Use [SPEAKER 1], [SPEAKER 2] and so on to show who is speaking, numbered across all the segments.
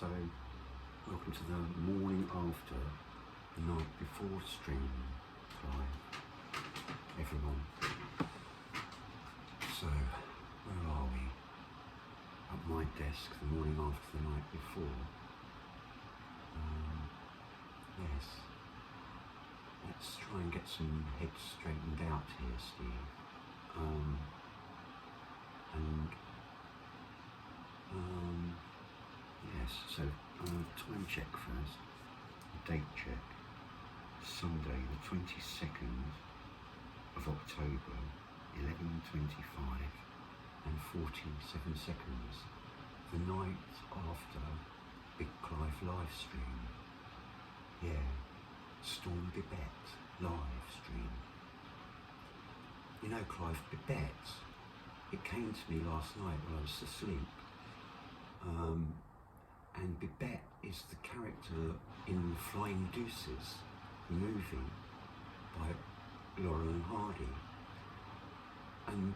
[SPEAKER 1] So, welcome to the morning after the night before stream, Clive, everyone. So, where are we? At my desk the morning after the night before. Yes. Let's try and get some heads straightened out here, Steve. Yes, so time check first, date check, Sunday the 22nd of October, 11:25 and 47 seconds, the night after Big Clive live stream. Yeah, Storm Bibette live stream. You know Clive Bibette, it came to me last night while I was asleep. And Bibette is the character in Flying Deuces, the movie by Laurel and Hardy. And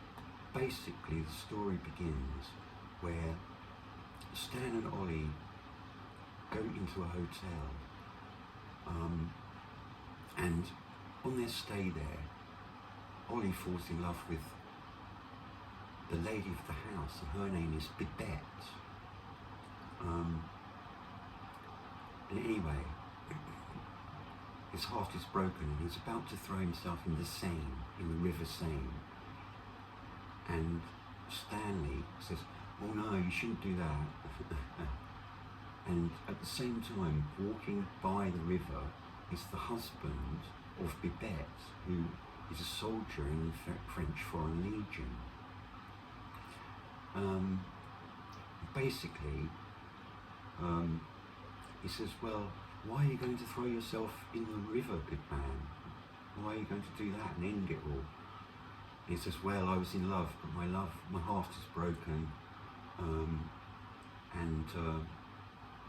[SPEAKER 1] basically the story begins where Stan and Ollie go into a hotel, and on their stay there, Ollie falls in love with the lady of the house, and her name is Bibette. And anyway, his heart is broken and he's about to throw himself in the Seine, in the River Seine. And Stanley says, "Oh no, you shouldn't do that." And at the same time, walking by the river is the husband of Bibette, who is a soldier in the French Foreign Legion. Basically, he says, "Well, why are you going to throw yourself in the river, good man? Why are you going to do that and end it all?" And he says, "Well, I was in love, but my heart is broken, and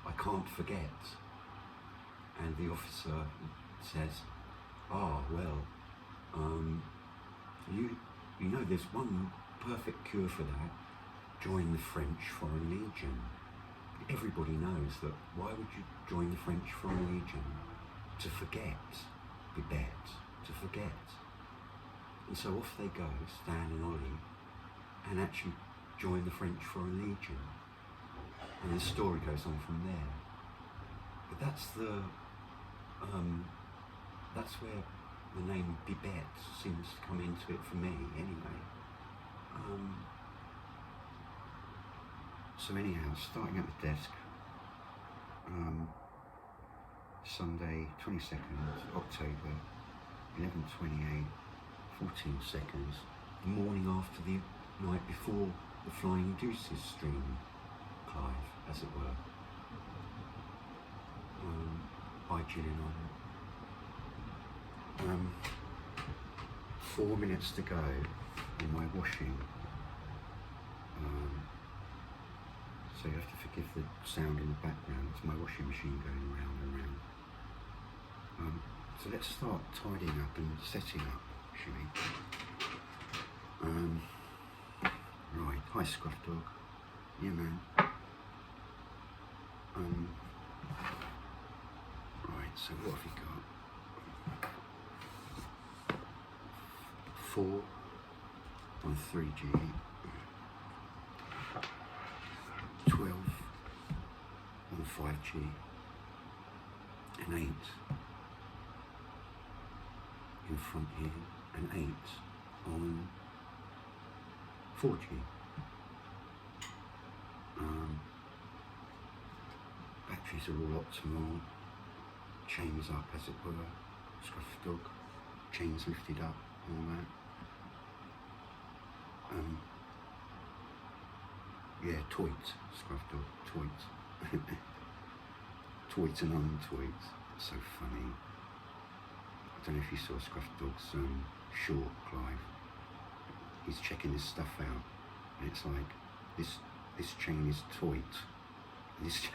[SPEAKER 1] I can't forget." And the officer says, "Ah, well, you know there's one perfect cure for that. Join the French Foreign Legion." Everybody knows that. Why would you join the French Foreign Legion? To forget, Bibette, to forget. And so off they go, Stan and Ollie, and actually join the French Foreign Legion. And the story goes on from there. But that's where the name Bibette seems to come into it for me, anyway. So anyhow, starting at the desk, Sunday 22nd October, 11:28, 14 seconds, the morning after the night before the Flying Deuces stream, Clive, as it were. By Gillian Island. 4 minutes to go in my washing. So you have to forgive the sound in the background. It's my washing machine going round and round. So let's start tidying up and setting up, shall we? Right, hi Scruff Dog. Yeah, man. Right, so what have we got? 4 on 3G. 12 on 5G, and 8 in front here, and 8 on 4G. Batteries are all optimal, chains up as it were, Scruff Dog, chains lifted up, all that. Yeah, toit, Scruff Dog, toit. Toit and untweet, so funny. I don't know if you saw Scruff Dog's short, Clive. He's checking his stuff out, and it's like, this chain is toit. This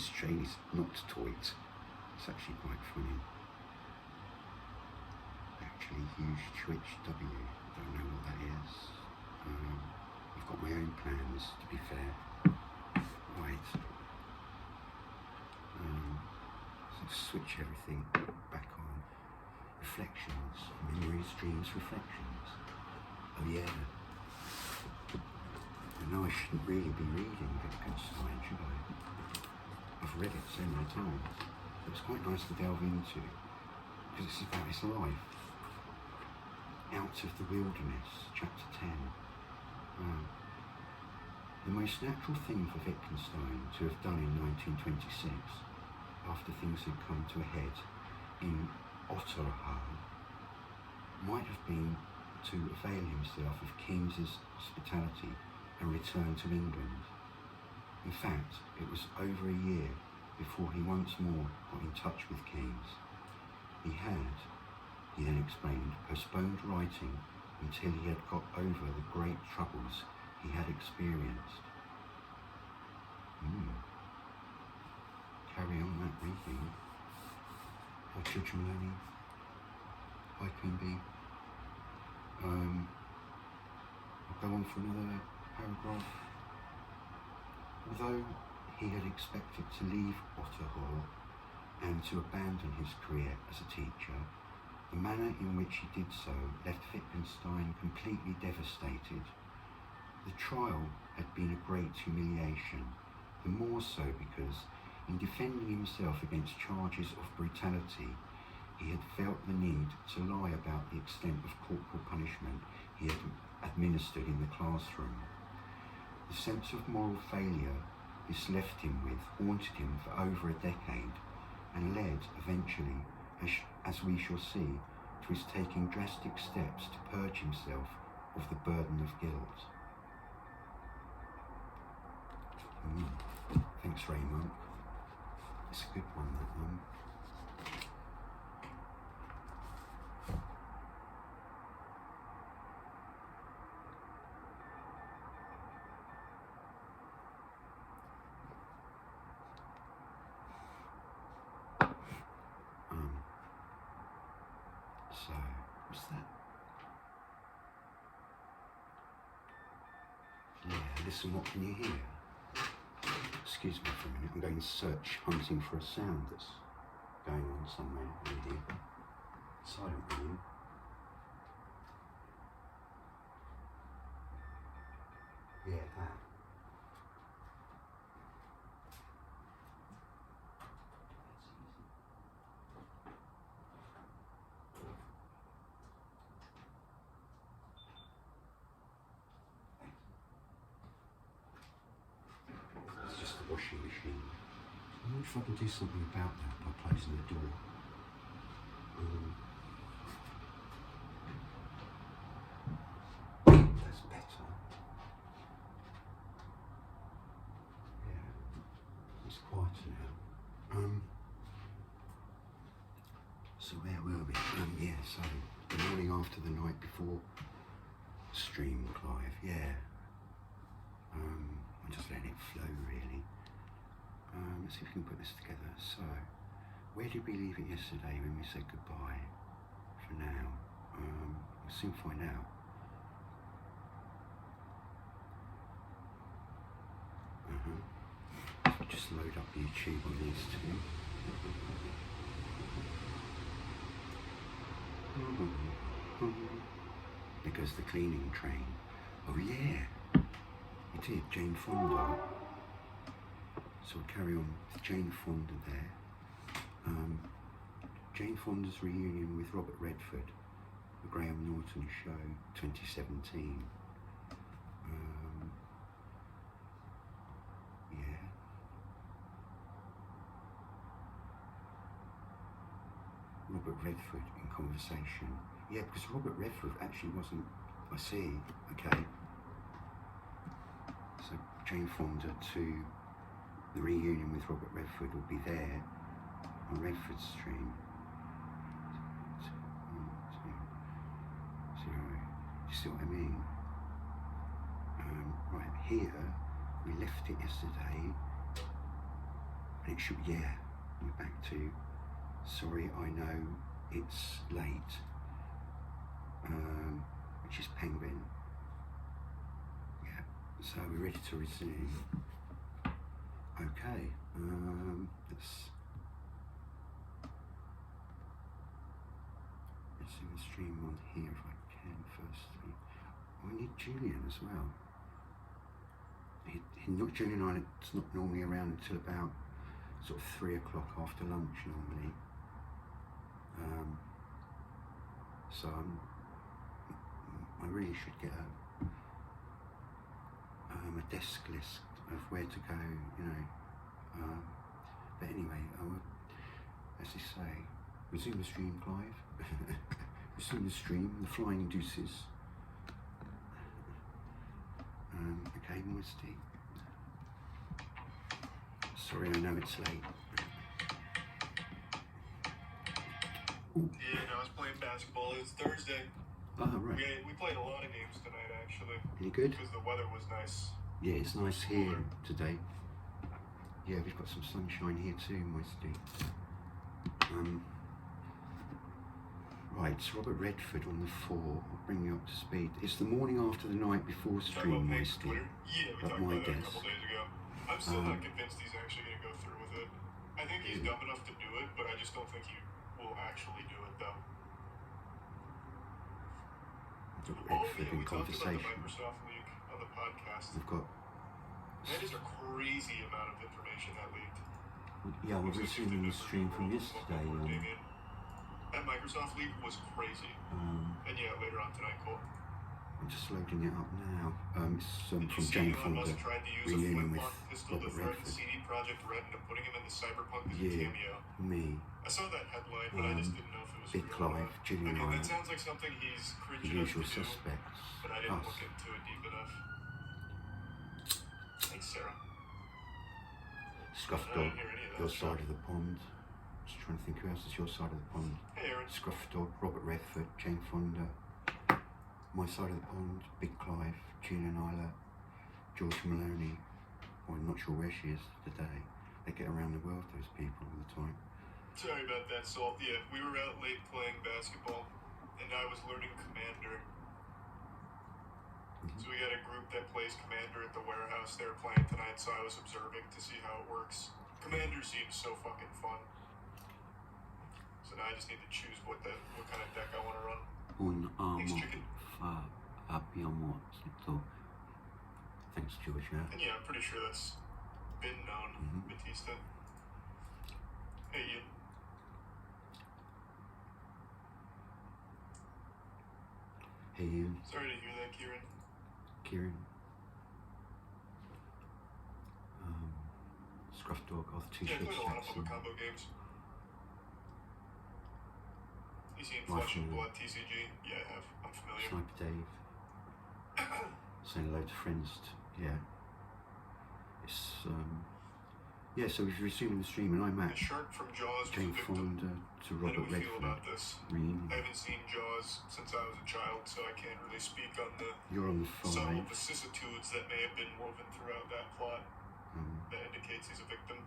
[SPEAKER 1] chain is not toit. It's actually quite funny. Actually, huge Twitch W. Don't know what that is. I've got my own plans, to be fair. Right. switch everything back on. Reflections, memories, dreams, reflections. Oh yeah. I know I shouldn't really be reading Wittgenstein, should I? I've read it so many times. It was quite nice to delve into, because it's about his life. Out of the Wilderness, chapter 10. The most natural thing for Wittgenstein to have done in 1926, after things had come to a head in Otterham, might have been to avail himself of Keynes's hospitality and return to England. In fact, it was over a year before he once more got in touch with Keynes. He had, he then explained, postponed writing until he had got over the great troubles he had experienced. Carry on that reading. Hi Judge Maloney. Hi Queen Bee. I'll go on for another paragraph. Although he had expected to leave Otterhall and to abandon his career as a teacher, the manner in which he did so left Wittgenstein completely devastated. The trial had been a great humiliation, the more so because, in defending himself against charges of brutality, he had felt the need to lie about the extent of corporal punishment he had administered in the classroom. The sense of moral failure this left him with haunted him for over a decade and led eventually, as we shall see, to his taking drastic steps to purge himself of the burden of guilt. Thanks, Ray Monk. It's a good one, that one. So, what's that? Yeah, listen, what can you hear? Excuse me for a minute, I'm going to search, hunting for a sound that's going on somewhere in here. Silent room. Yeah, that. It's just a washing machine. I wonder if I can do something about that by closing the door. That's better. Yeah, it's quieter now. So where were we? Yeah, so the morning after the night before stream, Clive. Yeah. I'm just letting it flow, really. Let's see if we can put this together. So, where did we leave it yesterday when we said goodbye? For now, we'll soon find out. So just load up YouTube on these two. There goes the cleaning train. Oh yeah, it did, Jane Fonda. So we'll carry on with Jane Fonda there. Jane Fonda's reunion with Robert Redford, The Graham Norton Show, 2017. Yeah. Robert Redford in conversation. Yeah, because Robert Redford actually wasn't, I see, okay. So Jane Fonda to the reunion with Robert Redford will be there on Redford stream. 1, 2, 0. Do you see what I mean? Right, here, we left it yesterday, and it should, yeah, we're back to, sorry, I know it's late, which is Penguin. Yeah, so we're ready to resume. Okay, let's stream on here if I can firstly. I need Julian as well. Julian and it's not normally around until about sort of 3 o'clock after lunch normally. So I really should get a desk list of where to go, you know. But anyway, as they say, resume the stream, Clive. Resume the stream, the flying deuces. Okay, Moisty. Sorry, I know it's late. Ooh.
[SPEAKER 2] Yeah, no, I was playing basketball. It was Thursday.
[SPEAKER 1] Oh, right.
[SPEAKER 2] We played a lot of games tonight, actually.
[SPEAKER 1] Any good?
[SPEAKER 2] Because the weather was nice.
[SPEAKER 1] Yeah, it's nice here today. Yeah, we've got some sunshine here too, Moisty. Right, it's Robert Redford on the 4. I'll bring you up to speed. It's the morning after the night before stream, Moisty.
[SPEAKER 2] Yeah, we talked about that a couple days ago. I'm still not convinced he's actually going to go through with it. I think he's dumb enough to do it, but I just don't think he will actually do it, though.
[SPEAKER 1] Redford in
[SPEAKER 2] we
[SPEAKER 1] conversation.
[SPEAKER 2] talked about the Microsoft leak on the podcast.
[SPEAKER 1] We've got.
[SPEAKER 2] That is a crazy amount of information that leaked.
[SPEAKER 1] Yeah, we're resuming the stream from yesterday.
[SPEAKER 2] That Microsoft leak was crazy. And yeah, later on tonight, Cole.
[SPEAKER 1] I'm just loading it up now. It's from
[SPEAKER 2] Jane
[SPEAKER 1] Jane Fonda
[SPEAKER 2] tried to use
[SPEAKER 1] reunion
[SPEAKER 2] a
[SPEAKER 1] with
[SPEAKER 2] flintlock pistol to
[SPEAKER 1] Robert
[SPEAKER 2] threaten
[SPEAKER 1] Redford.
[SPEAKER 2] CD Projekt Red into putting him in the Cyberpunk as a
[SPEAKER 1] Yeah,
[SPEAKER 2] cameo.
[SPEAKER 1] me,
[SPEAKER 2] I saw that headline, but I just didn't know if it was
[SPEAKER 1] Big
[SPEAKER 2] real or
[SPEAKER 1] Clive,
[SPEAKER 2] not.
[SPEAKER 1] Julian
[SPEAKER 2] Again, that
[SPEAKER 1] Ryan,
[SPEAKER 2] sounds like something he's
[SPEAKER 1] the
[SPEAKER 2] cringe enough
[SPEAKER 1] usual
[SPEAKER 2] to do,
[SPEAKER 1] suspects,
[SPEAKER 2] but I didn't
[SPEAKER 1] us.
[SPEAKER 2] look into it deep enough. Thanks, Sarah.
[SPEAKER 1] Scruff
[SPEAKER 2] I
[SPEAKER 1] Dog,
[SPEAKER 2] didn't hear any of that
[SPEAKER 1] your
[SPEAKER 2] stuff.
[SPEAKER 1] side of the pond. Just trying to think who else is your side of the pond.
[SPEAKER 2] Hey, Aaron.
[SPEAKER 1] Scruff Dog, Robert Redford, Jane Fonda. My side of the pond, Big Clive, Julian Isla, George Maloney. Well, I'm not sure where she is today. They get around the world, those people, all the time.
[SPEAKER 2] Sorry about that, Salt. Yeah, we were out late playing basketball, and I was learning Commander. So we got a group that plays Commander at the warehouse. They were playing tonight, so I was observing to see how it works. Commander seems so fucking fun. So now I just need to choose what kind of deck I want to run.
[SPEAKER 1] Un
[SPEAKER 2] Thanks,
[SPEAKER 1] amo
[SPEAKER 2] chicken.
[SPEAKER 1] fa abbiamo sentito. Thanks, Georgia.
[SPEAKER 2] And yeah, I'm pretty sure that's been known, Batista. Hey, Ian.
[SPEAKER 1] Hey, Ian.
[SPEAKER 2] Sorry to hear that, Kieran.
[SPEAKER 1] Kieran. Scruff Dog, Arthur
[SPEAKER 2] Yeah, I
[SPEAKER 1] T-shirt,
[SPEAKER 2] played a lot of
[SPEAKER 1] Jackson.
[SPEAKER 2] public combo games. You seen
[SPEAKER 1] Right,
[SPEAKER 2] Flesh and
[SPEAKER 1] yeah.
[SPEAKER 2] Blood TCG? Yeah, I have. I'm familiar.
[SPEAKER 1] Sniper Dave. Saying hello to friends. Yeah. It's yeah. So we're resuming the stream, and I'm
[SPEAKER 2] The
[SPEAKER 1] at
[SPEAKER 2] shark from Jaws was a
[SPEAKER 1] Jane
[SPEAKER 2] victim.
[SPEAKER 1] Fonda to
[SPEAKER 2] How do
[SPEAKER 1] Robert
[SPEAKER 2] we feel
[SPEAKER 1] Redford.
[SPEAKER 2] about this?
[SPEAKER 1] Reunion.
[SPEAKER 2] I haven't seen Jaws since I was a child, so I can't really speak on the
[SPEAKER 1] You're on the
[SPEAKER 2] subtle
[SPEAKER 1] 5.
[SPEAKER 2] vicissitudes that may have been woven throughout that plot that indicates he's a victim.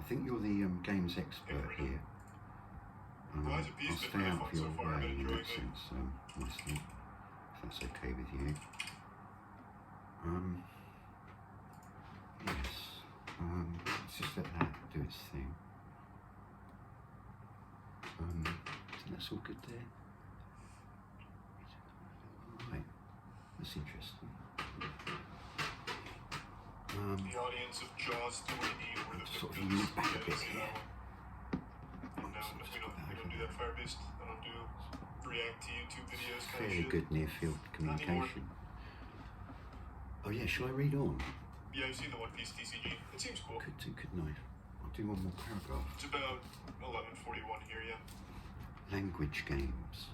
[SPEAKER 1] I think you're the games expert here.
[SPEAKER 2] Lies of Peace
[SPEAKER 1] I'll
[SPEAKER 2] been
[SPEAKER 1] stay
[SPEAKER 2] really
[SPEAKER 1] out
[SPEAKER 2] fun
[SPEAKER 1] of your
[SPEAKER 2] so far. I've
[SPEAKER 1] way
[SPEAKER 2] been
[SPEAKER 1] in
[SPEAKER 2] enjoying
[SPEAKER 1] that
[SPEAKER 2] it.
[SPEAKER 1] sense, honestly, if that's okay with you. Yes. Let's just let that do its thing. So that's all good there. Alright, that's interesting.
[SPEAKER 2] The audience of Jaws 3D were the
[SPEAKER 1] Sort of
[SPEAKER 2] victims.
[SPEAKER 1] lean back a bit
[SPEAKER 2] Yeah,
[SPEAKER 1] here.
[SPEAKER 2] and we don't do that fire-based. I don't do react to YouTube videos kind of
[SPEAKER 1] Fairly
[SPEAKER 2] shit.
[SPEAKER 1] good near-field communication. Oh yeah, shall I read on?
[SPEAKER 2] Yeah, I've seen the One Piece TCG. It seems cool.
[SPEAKER 1] Could do, couldn't I? I'll do one more paragraph.
[SPEAKER 2] It's about 11:41 here, yeah.
[SPEAKER 1] Language games.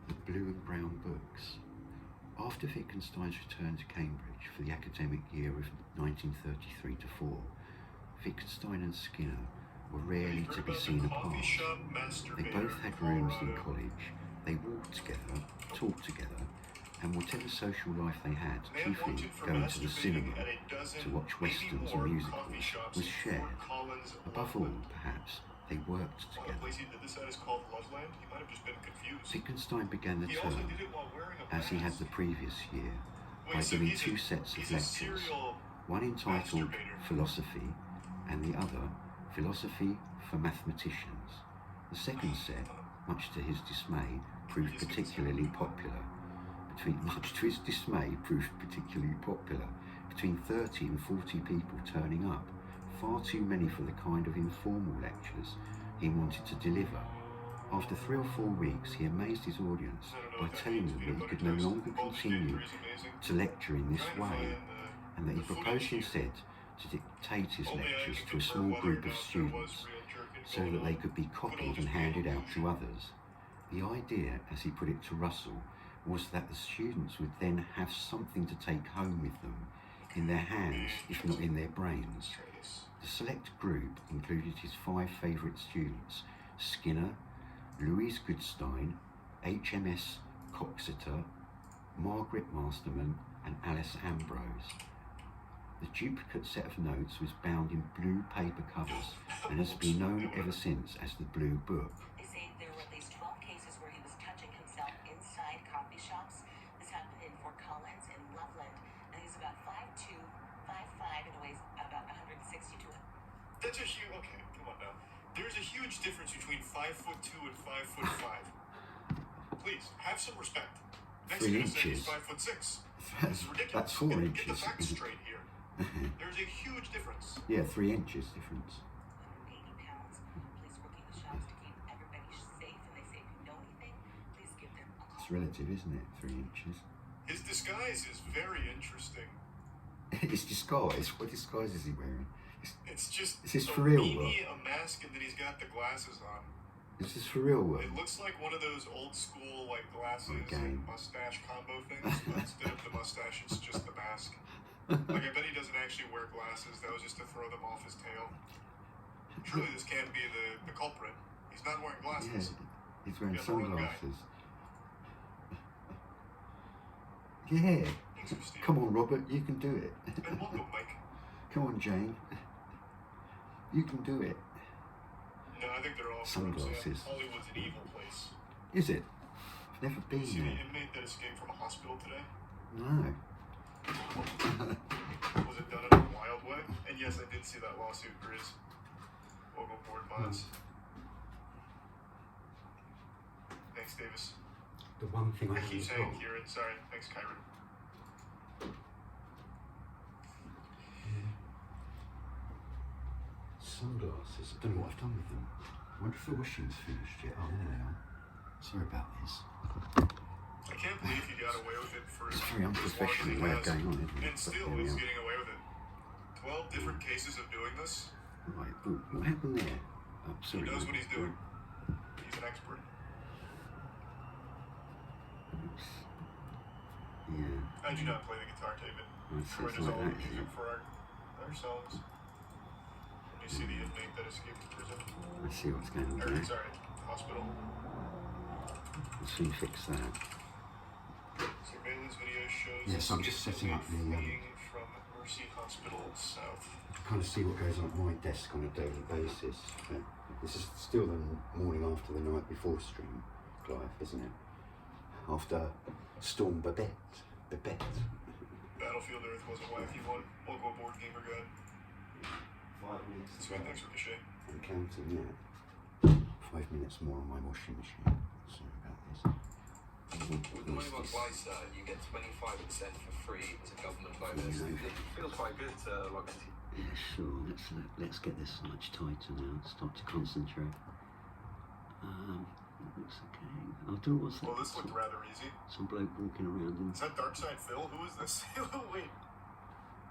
[SPEAKER 1] The Blue and Brown Books. After Wittgenstein's return to Cambridge for the academic year of 1933 to 4, Wittgenstein and Skinner were rarely to be seen apart. They both had rooms in college, they walked together, talked together, and whatever social life they had, chiefly going to the cinema to watch westerns and musicals, was shared. Above all, perhaps, they worked
[SPEAKER 2] The
[SPEAKER 1] together.
[SPEAKER 2] place he did this at is called Loveland. He might have just been confused.
[SPEAKER 1] Wittgenstein began the
[SPEAKER 2] He also
[SPEAKER 1] term,
[SPEAKER 2] did it while wearing a
[SPEAKER 1] as he had
[SPEAKER 2] mask.
[SPEAKER 1] the previous year,
[SPEAKER 2] Wait,
[SPEAKER 1] by
[SPEAKER 2] so
[SPEAKER 1] giving
[SPEAKER 2] he's
[SPEAKER 1] 2
[SPEAKER 2] a-
[SPEAKER 1] sets of
[SPEAKER 2] he's a
[SPEAKER 1] lectures,
[SPEAKER 2] serial
[SPEAKER 1] one entitled
[SPEAKER 2] masturbator.
[SPEAKER 1] Philosophy and the other Philosophy for Mathematicians. The second set, much to his dismay, proved particularly popular. Between 30 and 40 people turning up, far too many for the kind of informal lectures he wanted to deliver. After 3 or 4 weeks, he amazed his audience by telling them that he could no longer continue to lecture in this way, and that he proposed instead to dictate his lectures to a small group of students so that they could be copied and handed out to others. The idea, as he put it to Russell, was that the students would then have something to take home with them, in their hands, if not in their brains. The select group included his 5 favourite students: Skinner, Louise Goodstein, HMS Coxeter, Margaret Masterman, and Alice Ambrose. The duplicate set of notes was bound in blue paper covers and has been known ever since as the Blue Book.
[SPEAKER 3] They say there were at least 12 cases where he was touching himself inside coffee shops. This happened in Fort Collins and Loveland, and he's about 5'2", 5'5", and weighs about 162.
[SPEAKER 2] That's a huge. Okay, come on now. There's a huge difference between 5'2" and 5'5". Please have some respect. Next
[SPEAKER 1] 3
[SPEAKER 2] you're gonna say
[SPEAKER 1] inches.
[SPEAKER 2] he's 5'6". It's ridiculous.
[SPEAKER 1] That's 4
[SPEAKER 2] Get
[SPEAKER 1] inches.
[SPEAKER 2] the facts straight here. There's a huge difference.
[SPEAKER 1] Yeah, 3 inches difference.
[SPEAKER 3] 180 pounds. Police working the shops to keep everybody safe, and they say if you know anything, please give them a
[SPEAKER 1] It's
[SPEAKER 3] call.
[SPEAKER 1] relative, isn't it? 3 inches.
[SPEAKER 2] His disguise is very interesting.
[SPEAKER 1] His disguise. What disguise is he wearing?
[SPEAKER 2] It's just
[SPEAKER 1] Is this
[SPEAKER 2] a
[SPEAKER 1] for real,
[SPEAKER 2] beanie, a mask, and then he's got the glasses on.
[SPEAKER 1] Is this for real work?
[SPEAKER 2] It looks like one of those old school like glasses
[SPEAKER 1] Okay.
[SPEAKER 2] and mustache combo things, but instead of the mustache, it's just the mask. Like, I bet he doesn't actually wear glasses. That was just to throw them off his tail. Surely this can't be the culprit. He's not wearing
[SPEAKER 1] Yeah,
[SPEAKER 2] glasses.
[SPEAKER 1] he's wearing
[SPEAKER 2] Yeah, the wrong guy.
[SPEAKER 1] sunglasses. Yeah.
[SPEAKER 2] Thanks, Christine.
[SPEAKER 1] Come on, Robert, you can do it.
[SPEAKER 2] And welcome, Mike.
[SPEAKER 1] Come on, Jane. You can do it.
[SPEAKER 2] No, I think they're all
[SPEAKER 1] Sunglasses.
[SPEAKER 2] Hollywood's an evil place.
[SPEAKER 1] Is it? I've never
[SPEAKER 2] Did you see
[SPEAKER 1] been
[SPEAKER 2] the
[SPEAKER 1] there.
[SPEAKER 2] inmate that escaped from a hospital today?
[SPEAKER 1] No.
[SPEAKER 2] Was it done in a wild way? And yes, I did see that lawsuit, Grizz. Local board bonds. Thanks, Davis.
[SPEAKER 1] The one thing
[SPEAKER 2] I keep saying Kieran. Sorry. Thanks, Kyron.
[SPEAKER 1] Sunglasses. I don't know what I've done with them. I wonder if the washing's finished yet. Oh, there they are. Sorry about this.
[SPEAKER 2] I can't believe he got away with it for
[SPEAKER 1] It's a very
[SPEAKER 2] as long as
[SPEAKER 1] unprofessional
[SPEAKER 2] he
[SPEAKER 1] way of
[SPEAKER 2] has.
[SPEAKER 1] going on, isn't it?
[SPEAKER 2] And
[SPEAKER 1] But
[SPEAKER 2] still
[SPEAKER 1] there we
[SPEAKER 2] is
[SPEAKER 1] are.
[SPEAKER 2] getting away with it. 12 different cases of doing this.
[SPEAKER 1] Right, oh, what happened there? Oh,
[SPEAKER 2] He
[SPEAKER 1] sorry.
[SPEAKER 2] knows
[SPEAKER 1] mate.
[SPEAKER 2] what he's doing. He's an expert.
[SPEAKER 1] Oops. Yeah,
[SPEAKER 2] I do not play the guitar, David.
[SPEAKER 1] it's
[SPEAKER 2] Troy
[SPEAKER 1] like
[SPEAKER 2] does all the
[SPEAKER 1] that, isn't
[SPEAKER 2] music
[SPEAKER 1] it?
[SPEAKER 2] for our songs. When you see the inmate that escaped prison.
[SPEAKER 1] I see what's going on
[SPEAKER 2] Or,
[SPEAKER 1] there.
[SPEAKER 2] sorry, hospital.
[SPEAKER 1] I'll soon fix that.
[SPEAKER 2] Surveillance video shows
[SPEAKER 1] Yes, I'm just setting up the,
[SPEAKER 2] fleeing from Mercy Hospital South.
[SPEAKER 1] Kind of see what goes on at my desk on a daily basis. This is still the morning after the night before stream, Clive, isn't it? After Storm Babette.
[SPEAKER 2] Battlefield Earth was a wacky one. We'll go board gamer guide.
[SPEAKER 1] 5 minutes.
[SPEAKER 2] Sweet, thanks, Ricochet.
[SPEAKER 1] I'm counting, yeah. 5 minutes more on my washing machine. Sorry about this.
[SPEAKER 4] With the Money Box Lighter, you get 25% for free as a government bonus.
[SPEAKER 1] Yeah.
[SPEAKER 4] It feels quite good to log into.
[SPEAKER 1] Yeah, sure. Let's get this much tighter now. Start to concentrate. Looks okay. I'll do what's that?
[SPEAKER 2] Well, this looked rather easy.
[SPEAKER 1] Some bloke walking around in
[SPEAKER 2] Is that Darkside Phil? Who is this? Wait,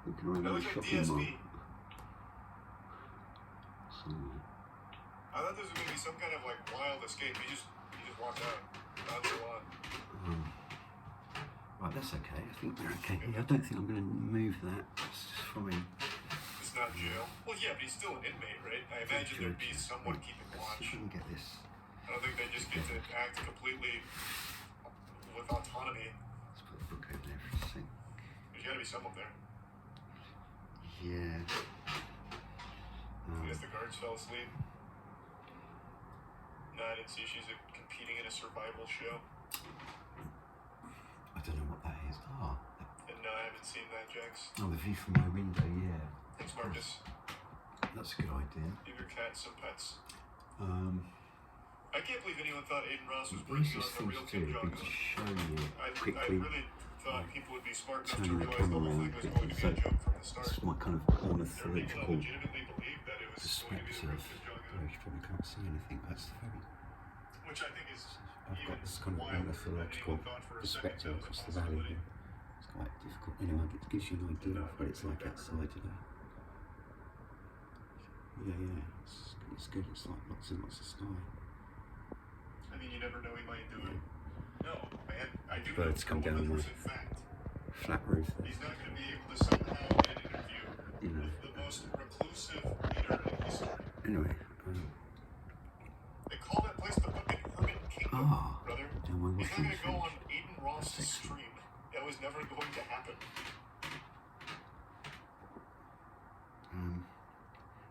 [SPEAKER 1] walking around
[SPEAKER 2] that
[SPEAKER 1] in a
[SPEAKER 2] looks like
[SPEAKER 1] shopping
[SPEAKER 2] DSP.
[SPEAKER 1] mall somewhere.
[SPEAKER 2] I thought this was gonna be some kind of like wild escape. He just walked out. Nonchalant.
[SPEAKER 1] Right, that's okay. I think we're okay. I don't think I'm going to move that. It's fine.
[SPEAKER 2] It's not jail. Well, yeah, but he's still an inmate, right? I imagine there'd be someone keeping
[SPEAKER 1] See
[SPEAKER 2] watch.
[SPEAKER 1] if we can get this.
[SPEAKER 2] I don't think they just get to act completely with autonomy.
[SPEAKER 1] Let's put the book over there for a sec.
[SPEAKER 2] There's gotta be someone there.
[SPEAKER 1] Yeah.
[SPEAKER 2] I guess the guards fell asleep. No, I didn't see. She's competing in a survival show.
[SPEAKER 1] I don't know what that is.
[SPEAKER 2] And no, I haven't seen that, Jax.
[SPEAKER 1] Oh, the view from my window, yeah.
[SPEAKER 2] Thanks, Marcus.
[SPEAKER 1] That's a good idea.
[SPEAKER 2] Give your cat some pets. I can't believe anyone thought Aiden Ross was
[SPEAKER 1] The
[SPEAKER 2] bringing on
[SPEAKER 1] easiest
[SPEAKER 2] the
[SPEAKER 1] thing
[SPEAKER 2] real
[SPEAKER 1] to
[SPEAKER 2] Kim
[SPEAKER 1] do would be to
[SPEAKER 2] Jong-un.
[SPEAKER 1] show you
[SPEAKER 2] I
[SPEAKER 1] quickly,
[SPEAKER 2] really thought people would be smart enough to
[SPEAKER 1] turning the
[SPEAKER 2] realize the
[SPEAKER 1] camera
[SPEAKER 2] whole thing
[SPEAKER 1] around
[SPEAKER 2] was going to be
[SPEAKER 1] quickly.
[SPEAKER 2] a joke from the
[SPEAKER 1] This
[SPEAKER 2] start.
[SPEAKER 1] is my kind of
[SPEAKER 2] There are people that
[SPEAKER 1] ornithological
[SPEAKER 2] legitimately believed that it was going to be the real
[SPEAKER 1] perspective.
[SPEAKER 2] Kim Jong-un,
[SPEAKER 1] Oh, you probably can't see anything. That's very.
[SPEAKER 2] which I think is
[SPEAKER 1] I've got
[SPEAKER 2] even
[SPEAKER 1] this kind of
[SPEAKER 2] wilder than
[SPEAKER 1] ornithological
[SPEAKER 2] anyone thought for a second
[SPEAKER 1] perspective
[SPEAKER 2] that was a
[SPEAKER 1] across the valley
[SPEAKER 2] possibility.
[SPEAKER 1] here. It's quite difficult. Anyway, it gives you an idea of what it's like outside today. Yeah, it's good. It's like lots and lots of sky.
[SPEAKER 2] I mean, you never know, he might do it. No, man, I do
[SPEAKER 1] Birds
[SPEAKER 2] know
[SPEAKER 1] come down my
[SPEAKER 2] 100% fact.
[SPEAKER 1] flat roof there.
[SPEAKER 2] He's not going to be able to somehow get an interview
[SPEAKER 1] You know.
[SPEAKER 2] with the most reclusive leader in history.
[SPEAKER 1] Anyway,
[SPEAKER 2] They call that place the fucking Hermit Kingdom, brother.
[SPEAKER 1] down my
[SPEAKER 2] He's not
[SPEAKER 1] washing
[SPEAKER 2] going to go
[SPEAKER 1] machine.
[SPEAKER 2] on Aiden Ross's
[SPEAKER 1] That's excellent.
[SPEAKER 2] stream. That was never going to happen.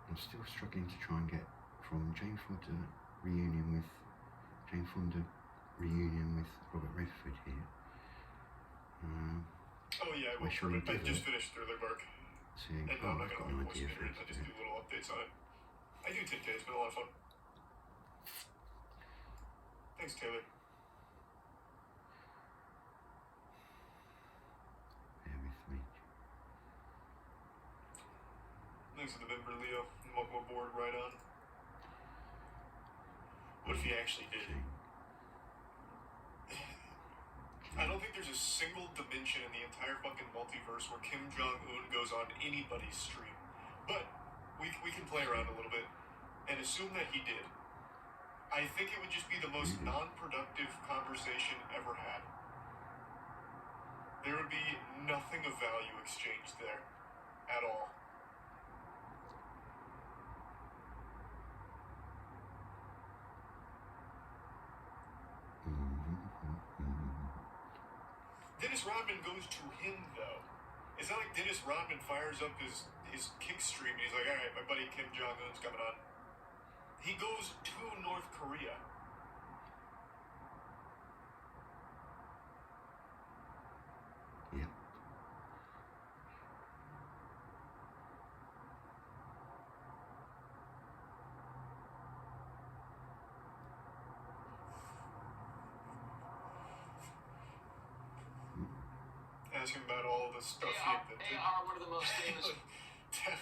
[SPEAKER 1] I'm still struggling to try and get from Jane Fonda reunion with Robert Redford here.
[SPEAKER 2] Oh yeah,
[SPEAKER 1] Where shall we
[SPEAKER 2] I
[SPEAKER 1] do
[SPEAKER 2] just
[SPEAKER 1] it?
[SPEAKER 2] finished Thriller Bark.
[SPEAKER 1] To,
[SPEAKER 2] And
[SPEAKER 1] oh,
[SPEAKER 2] I'm not
[SPEAKER 1] I've got
[SPEAKER 2] going
[SPEAKER 1] an
[SPEAKER 2] to
[SPEAKER 1] idea
[SPEAKER 2] post
[SPEAKER 1] for
[SPEAKER 2] it.
[SPEAKER 1] it.
[SPEAKER 2] I just do little updates on it. I do 10K. It's been a lot of fun. Thanks, Taylor.
[SPEAKER 1] Bear with me.
[SPEAKER 2] Thanks to the member, Leo. Welcome aboard, right on. What if he actually did?
[SPEAKER 1] Jane.
[SPEAKER 2] I don't think there's a single dimension in the entire fucking multiverse where Kim Jong-un goes on anybody's stream. But we can play around a little bit and assume that he did. I think it would just be the most non-productive conversation ever had. There would be nothing of value exchanged there at all. Dennis Rodman goes to him, though. It's not like Dennis Rodman fires up his kick stream and he's like, all right, my buddy Kim Jong-un's coming on. He goes to North Korea.
[SPEAKER 1] Yeah.
[SPEAKER 2] Ask him about all the stuff he invented.
[SPEAKER 4] They are one of the most famous.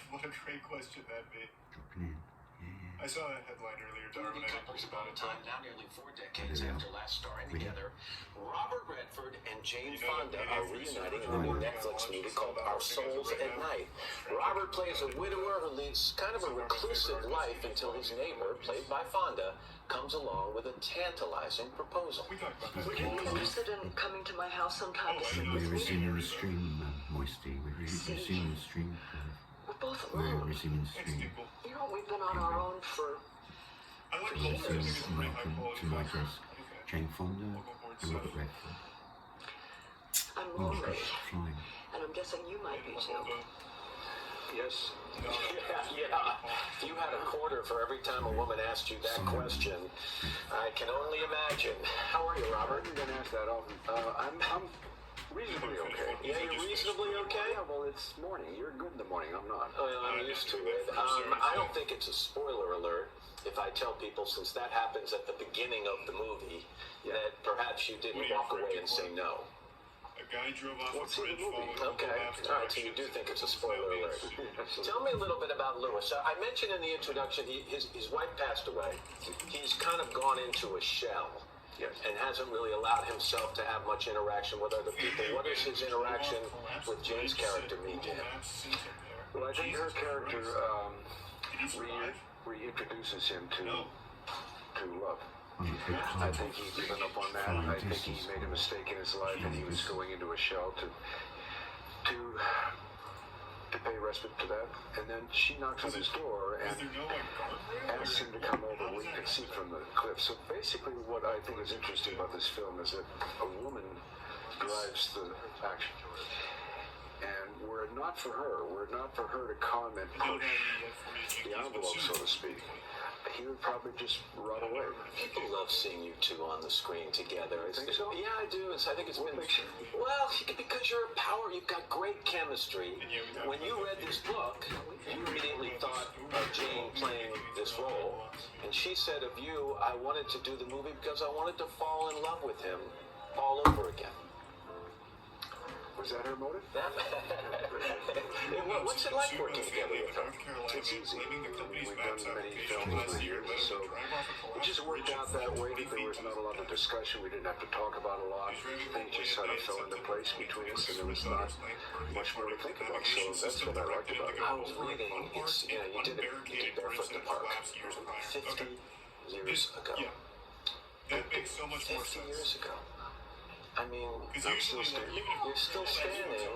[SPEAKER 2] What a great question that'd be.
[SPEAKER 1] Dropping in. Yeah.
[SPEAKER 2] I saw that headline earlier, Darwin. I didn't
[SPEAKER 4] couples
[SPEAKER 2] read
[SPEAKER 4] about
[SPEAKER 2] about
[SPEAKER 4] a
[SPEAKER 2] it.
[SPEAKER 4] time now, nearly 4 decades
[SPEAKER 1] Yeah.
[SPEAKER 4] after last starring
[SPEAKER 1] Yeah.
[SPEAKER 4] together. Robert Redford and Jane
[SPEAKER 2] You know,
[SPEAKER 4] Fonda
[SPEAKER 2] the
[SPEAKER 4] are
[SPEAKER 2] producer
[SPEAKER 4] reuniting in
[SPEAKER 2] of
[SPEAKER 4] a new
[SPEAKER 2] the
[SPEAKER 4] Netflix
[SPEAKER 2] movie
[SPEAKER 4] movie
[SPEAKER 2] called
[SPEAKER 4] called Our Souls at Night. Robert plays a widower who leads kind of a reclusive life until his neighbor, played by Fonda, comes along with a tantalizing proposal.
[SPEAKER 2] We talked about this.
[SPEAKER 5] Would you be interested in coming to my house sometime to
[SPEAKER 2] Oh, I
[SPEAKER 5] see
[SPEAKER 2] know.
[SPEAKER 1] We're
[SPEAKER 5] with me?
[SPEAKER 1] resuming the stream, Moisty. We're resuming the stream.
[SPEAKER 5] We're both
[SPEAKER 1] We're
[SPEAKER 5] alone.
[SPEAKER 1] resuming the
[SPEAKER 2] Thanks,
[SPEAKER 1] stream.
[SPEAKER 2] Dinkle.
[SPEAKER 5] You know, we've been on our own for...
[SPEAKER 2] I like
[SPEAKER 1] We're
[SPEAKER 2] Cold War. I think it's a
[SPEAKER 1] resuming
[SPEAKER 2] pretty high
[SPEAKER 1] welcome
[SPEAKER 2] quality
[SPEAKER 1] to my
[SPEAKER 2] concept.
[SPEAKER 1] desk.
[SPEAKER 2] Okay.
[SPEAKER 1] Jane Fonda
[SPEAKER 2] Welcome aboard,
[SPEAKER 1] and Robert
[SPEAKER 2] Seth.
[SPEAKER 1] Redford.
[SPEAKER 5] I'm
[SPEAKER 1] Oh,
[SPEAKER 5] lonely,
[SPEAKER 1] flying.
[SPEAKER 5] and I'm guessing you might be too.
[SPEAKER 4] Yes.
[SPEAKER 2] No.
[SPEAKER 4] Yeah. You had a quarter for every time a woman asked you that question. I can only imagine. How are you, Robert?
[SPEAKER 6] I've been asked that often. I'm reasonably okay.
[SPEAKER 4] Yeah, you're reasonably okay?
[SPEAKER 6] Yeah, well, it's morning. You're good in the morning. I'm not.
[SPEAKER 4] Well, I'm used to it. I don't think it's a spoiler alert if I tell people, since that happens at the beginning of the movie, that perhaps you didn't walk away and say no.
[SPEAKER 2] A guy drove off
[SPEAKER 6] What's
[SPEAKER 2] a
[SPEAKER 6] in the
[SPEAKER 2] bridge
[SPEAKER 6] movie?
[SPEAKER 2] following
[SPEAKER 4] Okay.
[SPEAKER 2] Google Maps
[SPEAKER 4] All right, so you do
[SPEAKER 2] directions.
[SPEAKER 4] think it's a spoiler alert.
[SPEAKER 6] Absolutely.
[SPEAKER 4] Tell me a little bit about Lewis. I mentioned in the introduction his wife passed away. He's kind of gone into a shell.
[SPEAKER 6] Yes.
[SPEAKER 4] And hasn't really allowed himself to have much interaction with other people. What is his interaction with Jane's character mean to him?
[SPEAKER 6] Well, I think her character
[SPEAKER 2] Did he survive?
[SPEAKER 6] reintroduces him to
[SPEAKER 2] No.
[SPEAKER 6] love. I think he's given up on that. I think he made a mistake in his life, and he was going into a shell to pay respite to that. And then she knocks on his door
[SPEAKER 2] Is
[SPEAKER 6] and
[SPEAKER 2] there no like guardrail?
[SPEAKER 6] asks him to come over where you can see from the cliff. So basically, what I think is interesting about this film is that a woman drives the action. And were it not for her to comment,
[SPEAKER 2] You don't have
[SPEAKER 6] push
[SPEAKER 2] any information
[SPEAKER 6] the envelope, so to speak, he would probably just run away.
[SPEAKER 4] People love seeing you two on the screen together.
[SPEAKER 6] You think so?
[SPEAKER 4] Yeah, I do. I think it's
[SPEAKER 6] What
[SPEAKER 4] been...
[SPEAKER 6] makes you...
[SPEAKER 4] Well, because you're a power, you've got great chemistry. When you read this book, you immediately thought of Jane playing this role. And she said of you, I wanted to do the movie because I wanted to fall in love with him all over again.
[SPEAKER 6] Was that her motive?
[SPEAKER 4] What's it like working together with her?
[SPEAKER 6] It's easy. We've done many films over the years, so it just worked out that way. There was not a lot of discussion. We didn't have to talk about a lot. Things just sort of fell into place between us, and there was not much more to think about. So that's what I liked about it.
[SPEAKER 4] I was reading, you did Barefoot in the Park 50 years ago.
[SPEAKER 2] That makes so much more
[SPEAKER 4] 50
[SPEAKER 2] sense.
[SPEAKER 4] years ago. I mean,
[SPEAKER 6] I'm still standing.
[SPEAKER 4] you're still standing.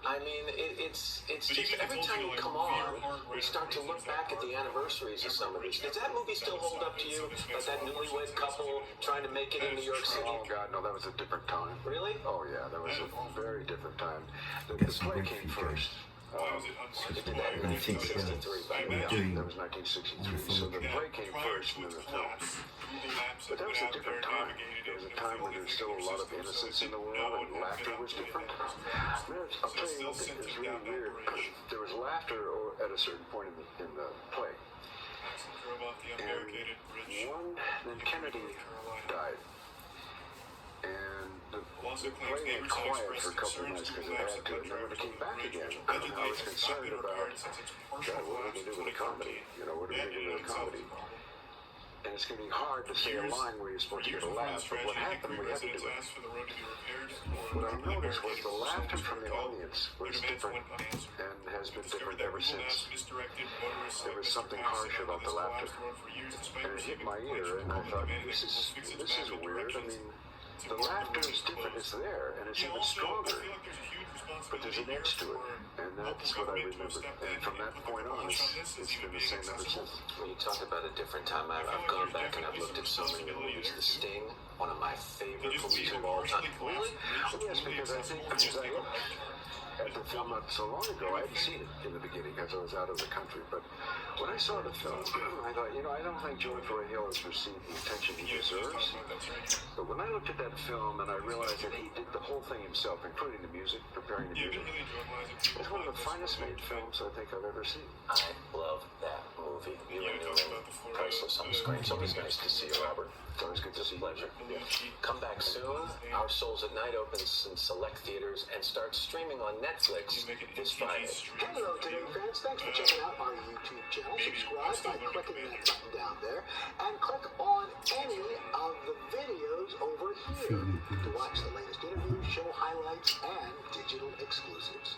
[SPEAKER 4] I mean, it's just every time you come on, we start to look back at the anniversaries of some of these. Does that movie still hold up to you? Like that newlywed couple trying to make it in New York City?
[SPEAKER 6] Oh, God, no, that was a different time.
[SPEAKER 4] Really?
[SPEAKER 6] Oh, yeah, that was a very different time. The play came first.
[SPEAKER 4] They did that in 1963, by the way.
[SPEAKER 6] That was 1963. So the play came first and then the film. But that was a different time. There was a time when there was still a lot of innocence in the world and laughter was different. I'll tell you one thing, it was really weird. There was laughter at a certain point in the play. And then Kennedy died. And the play went quiet for a couple of nights because it had to. And then when it came back again, I was concerned about, God, what are we going to do with the comedy? What are we going to do with the comedy? And it's going to be hard to say a line where you're supposed to get a laugh, but what happened, we had to do it. What I noticed was the laughter from the audience was different and has been different ever since. There was something harsh about the laughter. And it hit my ear, and I thought, this is weird. I mean, the laughter is different, it's there, and it's even stronger. But there's an edge to it, and that's what I remembered. And from that point on, it's been the same ever since.
[SPEAKER 4] When you talk about a different time, I've gone back and I've looked at so many movies. The Sting, one of my favorite movies of all time.
[SPEAKER 6] Really? Yes, because I think as I looked at the film not so long ago, I hadn't seen it in the beginning because I was out of the country. But when I saw the film, I thought, I don't think George Roy Hill has received the attention he deserves. But when I looked at that film and I realized that he did the whole thing himself, including the music, preparing the music, it's one of the finest made films I think I've ever seen.
[SPEAKER 4] I love that movie. You and Newman, priceless on the screen. It's always nice to see you, Robert.
[SPEAKER 6] It's always good to see you.
[SPEAKER 4] Pleasure. Come back soon. Our Souls at Night opens in select theaters and starts streaming on Netflix this Friday.
[SPEAKER 7] Hello, Today fans. Thanks for checking out our YouTube channel. Subscribe by clicking that button down there and click on any of the videos over here to watch the latest interviews, show highlights, and digital exclusives.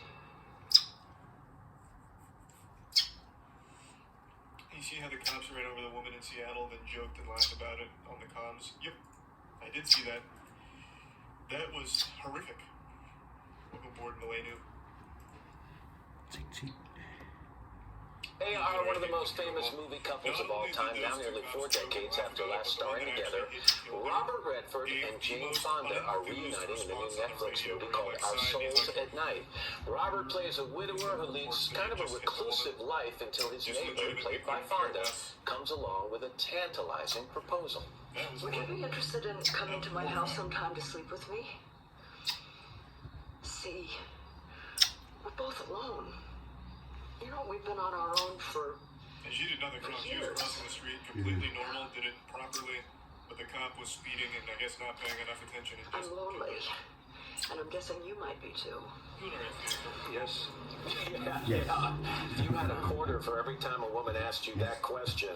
[SPEAKER 2] You see how the cops ran over the woman in Seattle, then joked and laughed about it on the comms? Yep, I did see that. That was horrific. Welcome aboard, Milenu.
[SPEAKER 4] They are one of the most famous movie couples of all time, now nearly 4 decades after last starring together. Robert Redford and Jane Fonda are reuniting in the new Netflix movie called Our Souls at Night. Robert plays a widower who leads kind of a reclusive life until his neighbor, played by Fonda, comes along with a tantalizing proposal.
[SPEAKER 5] Would you be interested in coming to my house sometime to sleep with me? See, we're both alone. We've been on our own for
[SPEAKER 2] And she did nothing wrong. She was crossing the street completely normal, did it properly, but the cop was speeding and I guess not paying enough attention. And
[SPEAKER 5] I'm lonely. And I'm guessing you might be too.
[SPEAKER 6] Yes.
[SPEAKER 4] Yeah. If you had a quarter for every time a woman asked you that question,